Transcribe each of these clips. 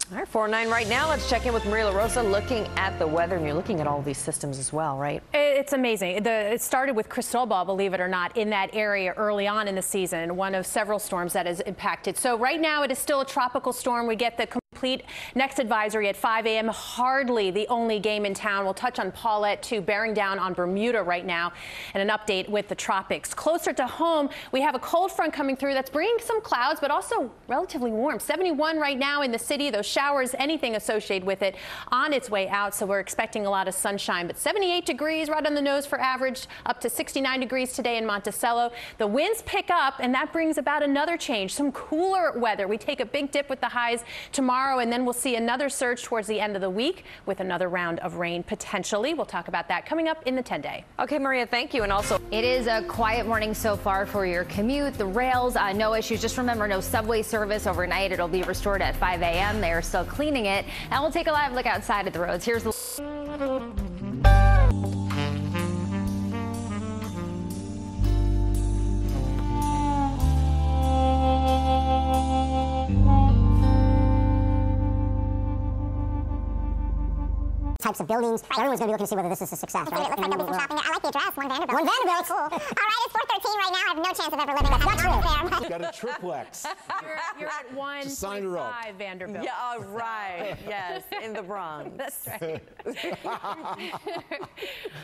All right, 4:09 right now. Let's check in with Maria LaRosa looking at the weather. And you're looking at all these systems as well, right? It's amazing. It started with Cristobal, believe it or not, in that area early on in the season, one of several storms that has impacted. So right now it is still a tropical storm. We get the complete next advisory at 5 a.m. Hardly the only game in town. We'll touch on Paulette too, bearing down on Bermuda right now, and an update with the tropics. Closer to home, we have a cold front coming through that's bringing some clouds, but also relatively warm. 71 right now in the city. Those showers, anything associated with it, on its way out. So we're expecting a lot of sunshine, but 78 degrees right on the nose for average, up to 69 degrees today in Monticello. The winds pick up, and that brings about another change, some cooler weather. We take a big dip with the highs tomorrow, and then we'll see another surge towards the end of the week with another round of rain potentially. We'll talk about that coming up in the 10-day. Okay, Maria, thank you. And also, it is a quiet morning so far for your commute. The rails, no issues. Just remember, no subway service overnight. It'll be restored at 5 a.m. They are still cleaning it, and we'll take a live look outside at the roads. Here's the types of buildings. Right. Everyone's going to be looking to see whether this is a success, right? It looks like there'll be some shopping. I like the address, 1 Vanderbilt. 1 Vanderbilt. Cool. All right, it's 4:13 right now. I have no chance of ever living that. That's true. Got a triplex. You're at 1.5 Vanderbilt. Yeah, right. Yes, in the Bronx. That's right.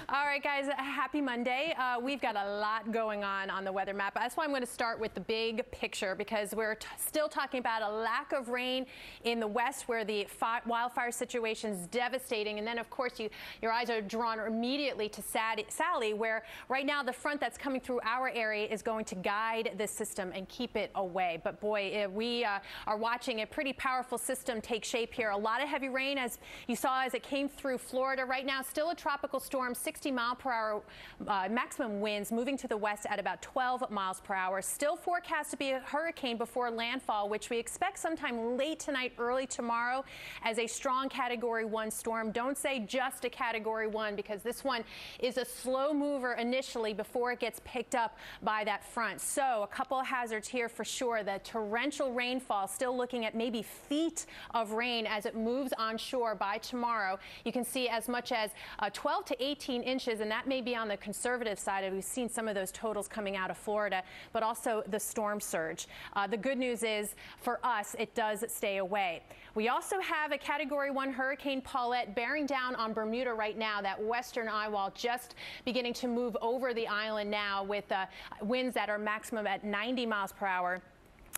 All right, guys, happy Monday. We've got a lot going on the weather map. That's why I'm going to start with the big picture, because we're still talking about a lack of rain in the west, where the wildfire situation is devastating. And then, of course, your eyes are drawn immediately to Sally, where right now the front that's coming through our area is going to guide the system and keep it away. But boy, we are watching a pretty powerful system take shape here. A lot of heavy rain, as you saw as it came through Florida. Right now, still a tropical storm, 60-mile-per-hour maximum winds, moving to the west at about 12 miles per hour. Still forecast to be a hurricane before landfall, which we expect sometime late tonight, early tomorrow, as a strong Category 1 storm. Don't say just a Category 1, because this one is a slow mover initially before it gets picked up by that front. So a couple of hazards here for sure. The torrential rainfall, still looking at maybe feet of rain as it moves onshore by tomorrow. You can see as much as 12 to 18 inches, and that may be on the conservative side. We've seen some of those totals coming out of Florida, but also the storm surge. The good news is, for us, it does stay away. We also have a Category 1 Hurricane Paulette bearing down on Bermuda right now. That western eye wall just beginning to move over the island now, with winds that are maximum at 90 miles per hour.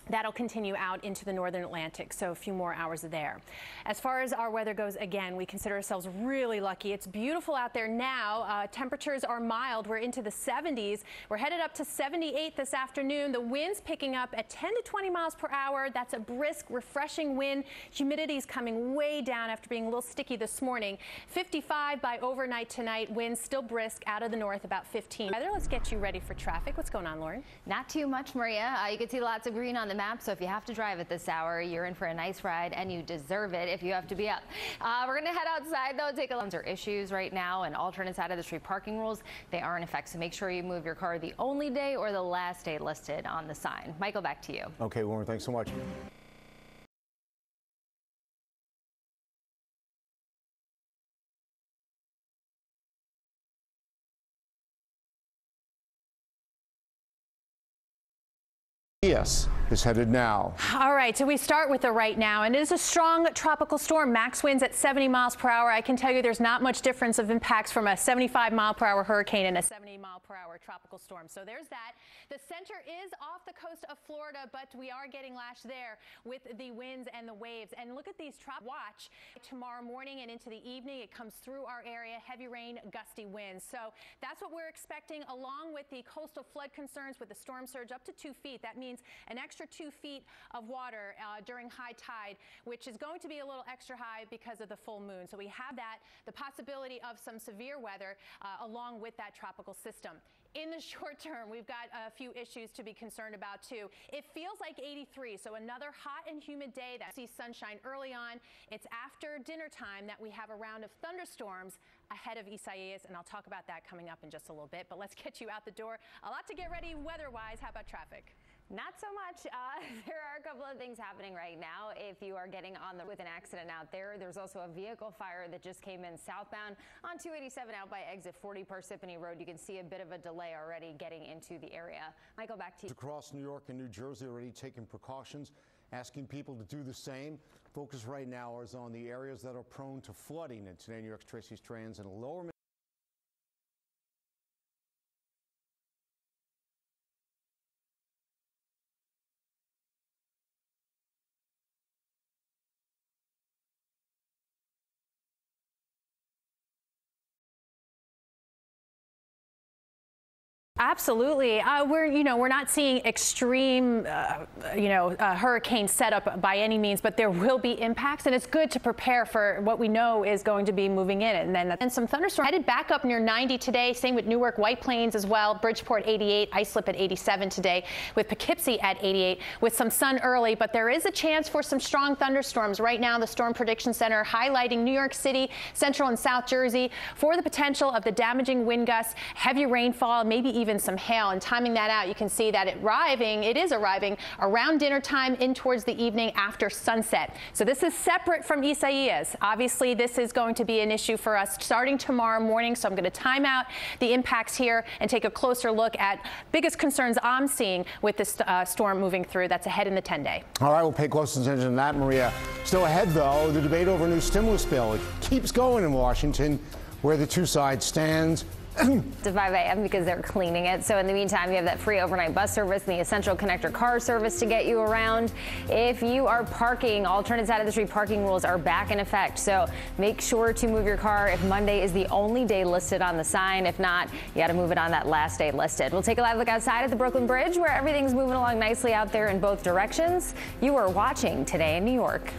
That'll continue out into the northern Atlantic, so a few more hours there. As far as our weather goes, again, we consider ourselves really lucky. It's beautiful out there now. Temperatures are mild. We're into the 70s. We're headed up to 78 this afternoon. The wind's picking up at 10 to 20 miles per hour. That's a brisk, refreshing wind. Humidity's coming way down after being a little sticky this morning. 55 by overnight tonight. Winds still brisk out of the north, about 15. Let's get you ready for traffic. What's going on, Lauren? Not too much, Maria. You can see lots of green on the map, so if you have to drive at this hour, you're in for a nice ride, and you deserve it if you have to be up. We're going to head outside, though, take a look at issues right now, and alternate side of the street parking rules. They are in effect, so make sure you move your car the only day or the last day listed on the sign. Michael, back to you. Okay, Lauren, thanks so much. Yes, is headed now. All right, so we start with the right now, and it is a strong tropical storm. Max winds at 70 miles per hour. I can tell you there's not much difference of impacts from a 75-mile-per-hour hurricane and a 70-mile-per-hour tropical storm. So there's that. The center is off the coast of Florida, but we are getting lashed there with the winds and the waves. And look at these watch tomorrow morning and into the evening. It comes through our area, heavy rain, gusty winds. So that's what we're expecting, along with the coastal flood concerns with the storm surge up to 2 feet. That means an extra 2 feet of water during high tide, which is going to be a little extra high because of the full moon. So we have that, the possibility of some severe weather along with that tropical system. In the short term, we've got a few issues to be concerned about too. It feels like 83, so another hot and humid day that sees sunshine early on. It's after dinner time that we have a round of thunderstorms ahead of Isaias, and I'll talk about that coming up in just a little bit. But let's get you out the door. A lot to get ready weather-wise. How about traffic? Not so much. There are a couple of things happening right now. If you are getting on with an accident out there, there's also a vehicle fire that just came in southbound on 287 out by exit 40 Parsippany Road. You can see a bit of a delay already getting into the area. Michael, back to you. Across New York and New Jersey already taking precautions, asking people to do the same. Focus right now is on the areas that are prone to flooding. And today, New York's Tracy Strands in Lower Absolutely. We're not seeing extreme, hurricane setup by any means, but there will be impacts, and it's good to prepare for what we know is going to be moving in. And some thunderstorms headed back up near 90 today. Same with Newark, White Plains as well. Bridgeport 88, Islip at 87 today, with Poughkeepsie at 88, with some sun early. But there is a chance for some strong thunderstorms. Right now, the Storm Prediction Center highlighting New York City, Central and South Jersey for the potential of the damaging wind gusts, heavy rainfall, maybe even some hail. And timing that out, you can see that it is arriving around dinner time in towards the evening after sunset. So this is separate from Isaias. Obviously, this is going to be an issue for us starting tomorrow morning. So I'm going to time out the impacts here and take a closer look at biggest concerns I'm seeing with this storm moving through. That's ahead in the 10-day. All right, we'll pay close attention to that, Maria. Still ahead, though, the debate over a new stimulus bill. It keeps going in Washington, where the two sides stand. To 5 a.m. because they're cleaning it. So in the meantime, you have that free overnight bus service and the essential connector car service to get you around. If you are parking, alternate side of the street parking rules are back in effect. So make sure to move your car if Monday is the only day listed on the sign. If not, you got to move it on that last day listed. We'll take a live look outside at the Brooklyn Bridge, where everything's moving along nicely out there in both directions. You are watching Today in New York.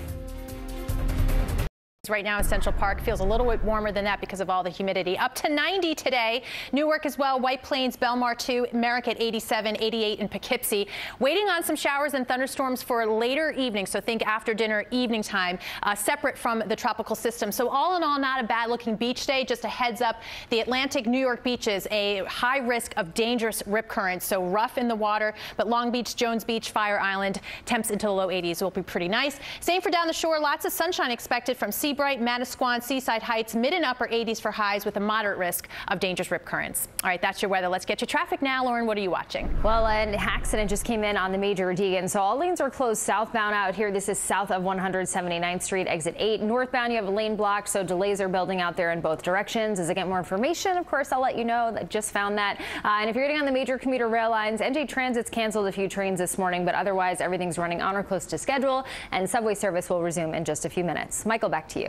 Right now in Central Park feels a little bit warmer than that because of all the humidity. Up to 90 today. Newark as well. White Plains, Belmar 2, Merrick at 87, 88 in Poughkeepsie. Waiting on some showers and thunderstorms for later evening. So think after dinner, evening time, separate from the tropical system. So all in all, not a bad looking beach day. Just a heads up, the Atlantic New York beaches, a high risk of dangerous rip currents. So rough in the water, but Long Beach, Jones Beach, Fire Island, temps into the low 80s will be pretty nice. Same for down the shore. Lots of sunshine expected from Seabright, Manasquan, Seaside Heights, mid and upper 80s for highs with a moderate risk of dangerous rip currents. All right, that's your weather. Let's get your traffic now. Lauren, what are you watching? Well, an accident just came in on the major Deegan, so all lanes are closed southbound out here. This is south of 179th Street, exit 8. Northbound, you have a lane blocked, so delays are building out there in both directions. As I get more information, of course, I'll let you know. I just found that. And if you're getting on the major commuter rail lines, NJ Transit's canceled a few trains this morning, but otherwise everything's running on or close to schedule, and subway service will resume in just a few minutes. Michael, back to you.